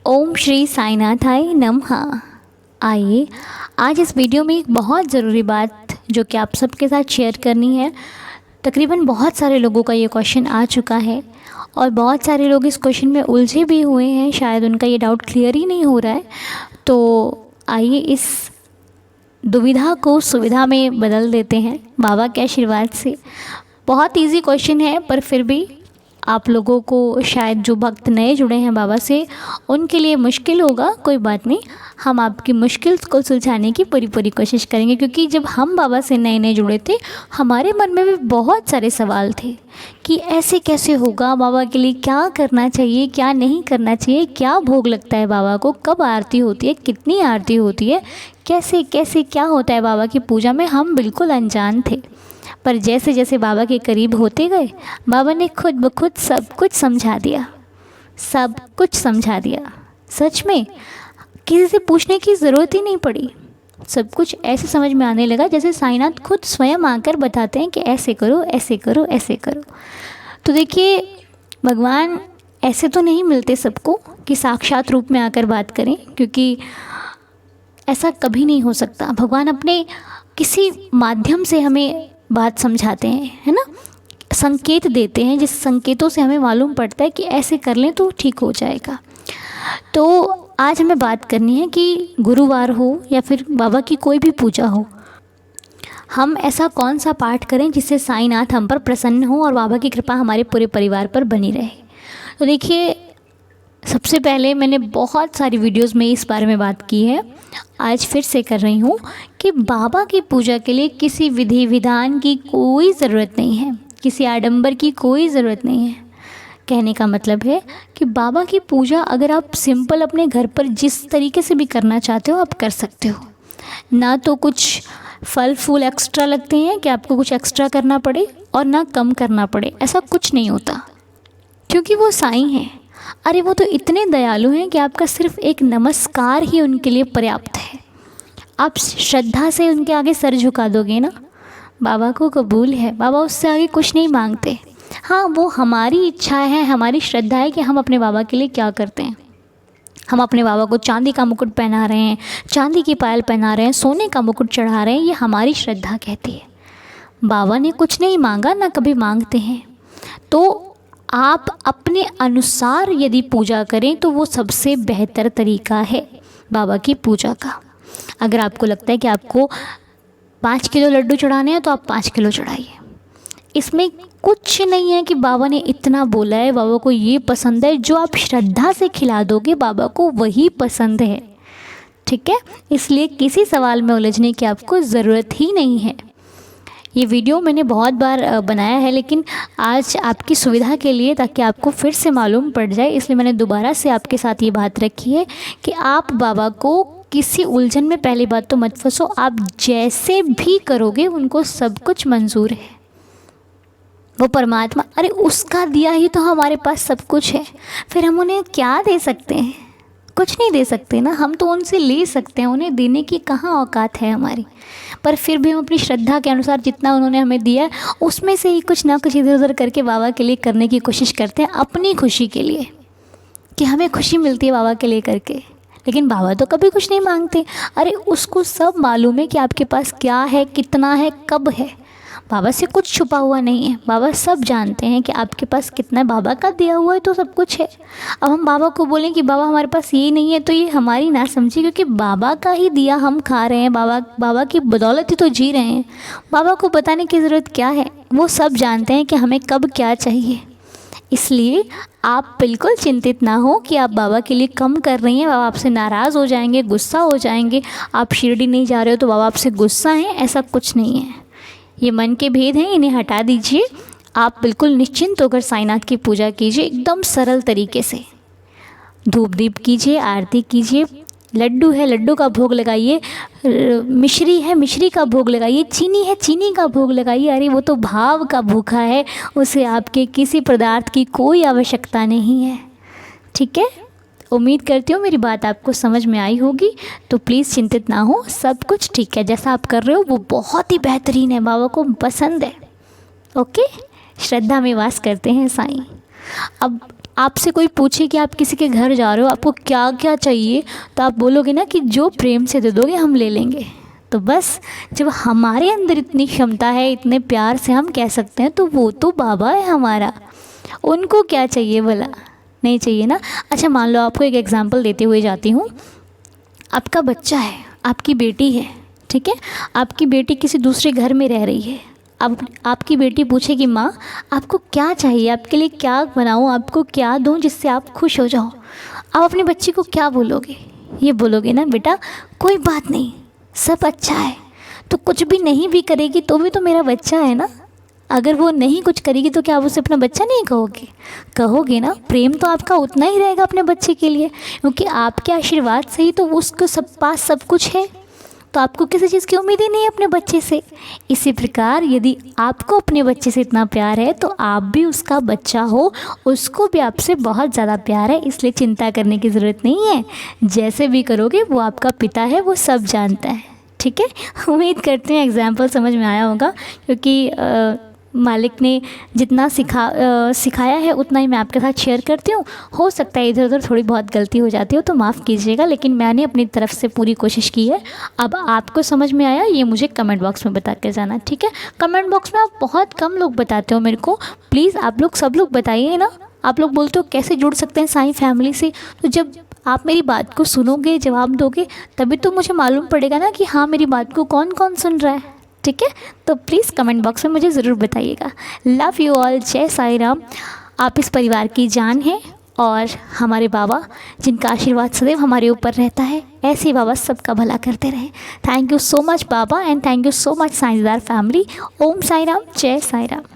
ओम श्री साईनाथाय नमः। आइए आज इस वीडियो में एक बहुत ज़रूरी बात जो कि आप सबके साथ शेयर करनी है। तकरीबन बहुत सारे लोगों का ये क्वेश्चन आ चुका है और बहुत सारे लोग इस क्वेश्चन में उलझे भी हुए हैं, शायद उनका ये डाउट क्लियर ही नहीं हो रहा है। तो आइए इस दुविधा को सुविधा में बदल देते हैं बाबा के आशीर्वाद से। बहुत इजी क्वेश्चन है पर फिर भी आप लोगों को, शायद जो भक्त नए जुड़े हैं बाबा से, उनके लिए मुश्किल होगा। कोई बात नहीं, हम आपकी मुश्किल को सुलझाने की पूरी कोशिश करेंगे। क्योंकि जब हम बाबा से नए जुड़े थे, हमारे मन में भी बहुत सारे सवाल थे कि ऐसे कैसे होगा, बाबा के लिए क्या करना चाहिए, क्या नहीं करना चाहिए, क्या भोग लगता है बाबा को, कब आरती होती है, कितनी आरती होती है, कैसे कैसे क्या होता है बाबा की पूजा में। हम बिल्कुल अनजान थे। पर जैसे जैसे बाबा के करीब होते गए, बाबा ने खुद ब खुद सब कुछ समझा दिया, सब कुछ समझा दिया। सच में किसी से पूछने की ज़रूरत ही नहीं पड़ी। सब कुछ ऐसे समझ में आने लगा जैसे साईनाथ खुद स्वयं आकर बताते हैं कि ऐसे करो, ऐसे करो, ऐसे करो। तो देखिए, भगवान ऐसे तो नहीं मिलते सबको कि साक्षात रूप में आकर बात करें, क्योंकि ऐसा कभी नहीं हो सकता। भगवान अपने किसी माध्यम से हमें बात समझाते हैं, है ना, संकेत देते हैं, जिस संकेतों से हमें मालूम पड़ता है कि ऐसे कर लें तो ठीक हो जाएगा। तो आज हमें बात करनी है कि गुरुवार हो या फिर बाबा की कोई भी पूजा हो, हम ऐसा कौन सा पाठ करें जिससे साईनाथ हम पर प्रसन्न हो और बाबा की कृपा हमारे पूरे परिवार पर बनी रहे। तो देखिए, सबसे पहले मैंने बहुत सारी वीडियोस में इस बारे में बात की है, आज फिर से कर रही हूँ कि बाबा की पूजा के लिए किसी विधि विधान की कोई ज़रूरत नहीं है, किसी आडंबर की कोई ज़रूरत नहीं है। कहने का मतलब है कि बाबा की पूजा अगर आप सिंपल अपने घर पर जिस तरीके से भी करना चाहते हो आप कर सकते हो। ना तो कुछ फल फूल एक्स्ट्रा लगते हैं कि आपको कुछ एक्स्ट्रा करना पड़े, और ना कम करना पड़े, ऐसा कुछ नहीं होता। क्योंकि वो साईं हैं। अरे वो तो इतने दयालु हैं कि आपका सिर्फ एक नमस्कार ही उनके लिए पर्याप्त है। आप श्रद्धा से उनके आगे सर झुका दोगे ना, बाबा को कबूल है। बाबा उससे आगे कुछ नहीं मांगते। हाँ, वो हमारी इच्छा है, हमारी श्रद्धा है कि हम अपने बाबा के लिए क्या करते हैं। हम अपने बाबा को चांदी का मुकुट पहना रहे हैं, चांदी की पायल पहना रहे हैं, सोने का मुकुट चढ़ा रहे हैं, ये हमारी श्रद्धा कहती है। बाबा ने कुछ नहीं मांगा, ना कभी मांगते हैं। तो आप अपने अनुसार यदि पूजा करें तो वो सबसे बेहतर तरीका है बाबा की पूजा का। अगर आपको लगता है कि आपको 5 किलो लड्डू चढ़ाने हैं तो आप 5 किलो चढ़ाइए। इसमें कुछ नहीं है कि बाबा ने इतना बोला है, बाबा को ये पसंद है। जो आप श्रद्धा से खिला दोगे बाबा को वही पसंद है, ठीक है। इसलिए किसी सवाल में उलझने की आपको ज़रूरत ही नहीं है। ये वीडियो मैंने बहुत बार बनाया है, लेकिन आज आपकी सुविधा के लिए, ताकि आपको फिर से मालूम पड़ जाए, इसलिए मैंने दोबारा से आपके साथ ये बात रखी है कि आप बाबा को किसी उलझन में पहली बात तो मत फंसो। आप जैसे भी करोगे उनको सब कुछ मंजूर है। वो परमात्मा, अरे उसका दिया ही तो हमारे पास सब कुछ है, फिर हम उन्हें क्या दे सकते हैं? कुछ नहीं दे सकते ना। हम तो उनसे ले सकते हैं, उन्हें देने की कहाँ औकात है हमारी। पर फिर भी हम अपनी श्रद्धा के अनुसार जितना उन्होंने हमें दिया है उसमें से ही कुछ ना कुछ इधर उधर करके बाबा के लिए करने की कोशिश करते हैं, अपनी खुशी के लिए, कि हमें खुशी मिलती है बाबा के लिए करके। लेकिन बाबा तो कभी कुछ नहीं मांगते। अरे उसको सब मालूम है कि आपके पास क्या है, कितना है, कब है। बाबा से कुछ छुपा हुआ नहीं है। बाबा सब जानते हैं कि आपके पास कितना है। बाबा का दिया हुआ है तो सब कुछ है। अब हम बाबा को बोलें कि बाबा हमारे पास ये नहीं है, तो ये हमारी ना समझिए, क्योंकि बाबा का ही दिया हम खा रहे हैं, बाबा की बदौलत ही तो जी रहे हैं। बाबा को बताने की ज़रूरत क्या है, वो सब जानते हैं कि हमें कब क्या चाहिए। इसलिए आप बिल्कुल चिंतित ना हो कि आप बाबा के लिए कम कर रही हैं, बाबा आपसे नाराज़ हो जाएंगे, गुस्सा हो जाएंगे। आप शिरडी नहीं जा रहे हो तो बाबा आपसे गुस्सा हैं, ऐसा कुछ नहीं है। ये मन के भेद हैं, इन्हें हटा दीजिए। आप बिल्कुल निश्चिंत होकर साईनाथ की पूजा कीजिए, एकदम सरल तरीके से। धूप दीप कीजिए, आरती कीजिए। लड्डू है, लड्डू का भोग लगाइए। मिश्री है, मिश्री का भोग लगाइए। चीनी है, चीनी का भोग लगाइए। अरे वो तो भाव का भूखा है, उसे आपके किसी पदार्थ की कोई आवश्यकता नहीं है, ठीक है। उम्मीद करती हूँ मेरी बात आपको समझ में आई होगी। तो प्लीज़ चिंतित ना हो, सब कुछ ठीक है। जैसा आप कर रहे हो वो बहुत ही बेहतरीन है, बाबा को पसंद है। ओके, श्रद्धा में वास करते हैं साईं। अब आपसे कोई पूछे कि आप किसी के घर जा रहे हो, आपको क्या क्या चाहिए, तो आप बोलोगे ना कि जो प्रेम से दे दोगे हम ले लेंगे। तो बस जब हमारे अंदर इतनी क्षमता है, इतने प्यार से हम कह सकते हैं, तो वो तो बाबा है हमारा, उनको क्या चाहिए भला, नहीं चाहिए ना। अच्छा मान लो आपको एक एग्जांपल देते हुए जाती हूँ। आपका बच्चा है, आपकी बेटी है, ठीक है, आपकी बेटी किसी दूसरे घर में रह रही है। अब आपकी बेटी पूछेगी माँ आपको क्या चाहिए, आपके लिए क्या बनाऊँ, आपको क्या दूँ जिससे आप खुश हो जाओ। आप अपने बच्चे को क्या बोलोगे? ये बोलोगे ना बेटा कोई बात नहीं, सब अच्छा है। तो कुछ भी नहीं भी करेगी तो भी तो मेरा बच्चा है ना। अगर वो नहीं कुछ करेगी तो क्या आप उसे अपना बच्चा नहीं कहोगे? कहोगे ना। प्रेम तो आपका उतना ही रहेगा अपने बच्चे के लिए, क्योंकि आपके आशीर्वाद से ही तो उसको सब पास सब कुछ है। तो आपको किसी चीज़ की उम्मीद ही नहीं है अपने बच्चे से। इसी प्रकार यदि आपको अपने बच्चे से इतना प्यार है तो आप भी उसका बच्चा हो, उसको भी आपसे बहुत ज़्यादा प्यार है, इसलिए चिंता करने की ज़रूरत नहीं है। जैसे भी करोगे वो आपका पिता है, वो सब जानता है, ठीक है। उम्मीद करते हैं एग्जाम्पल समझ में आया होगा, क्योंकि मालिक ने जितना सिखाया है उतना ही मैं आपके साथ शेयर करती हूँ। हो सकता है इधर उधर थोड़ी बहुत गलती हो जाती हो तो माफ़ कीजिएगा, लेकिन मैंने अपनी तरफ से पूरी कोशिश की है। अब आपको समझ में आया ये मुझे कमेंट बॉक्स में बता के जाना, ठीक है। कमेंट बॉक्स में आप बहुत कम लोग बताते हो मेरे को, प्लीज़ आप लोग सब लोग बताइए ना। आप लोग बोलते हो कैसे जुड़ सकते हैं साईं फैमिली से, तो जब आप मेरी बात को सुनोगे, जवाब दोगे, तभी तो मुझे मालूम पड़ेगा ना कि हाँ मेरी बात को कौन कौन सुन रहा है, ठीक है। तो प्लीज़ कमेंट बॉक्स में मुझे ज़रूर बताइएगा। लव यू ऑल, जय साईं राम। आप इस परिवार की जान हैं और हमारे बाबा जिनका आशीर्वाद सदैव हमारे ऊपर रहता है, ऐसे बाबा सबका भला करते रहें। थैंक यू सो मच बाबा, and thank you so much साईंदार फैमिली। ओम साईं राम, जय साईं राम।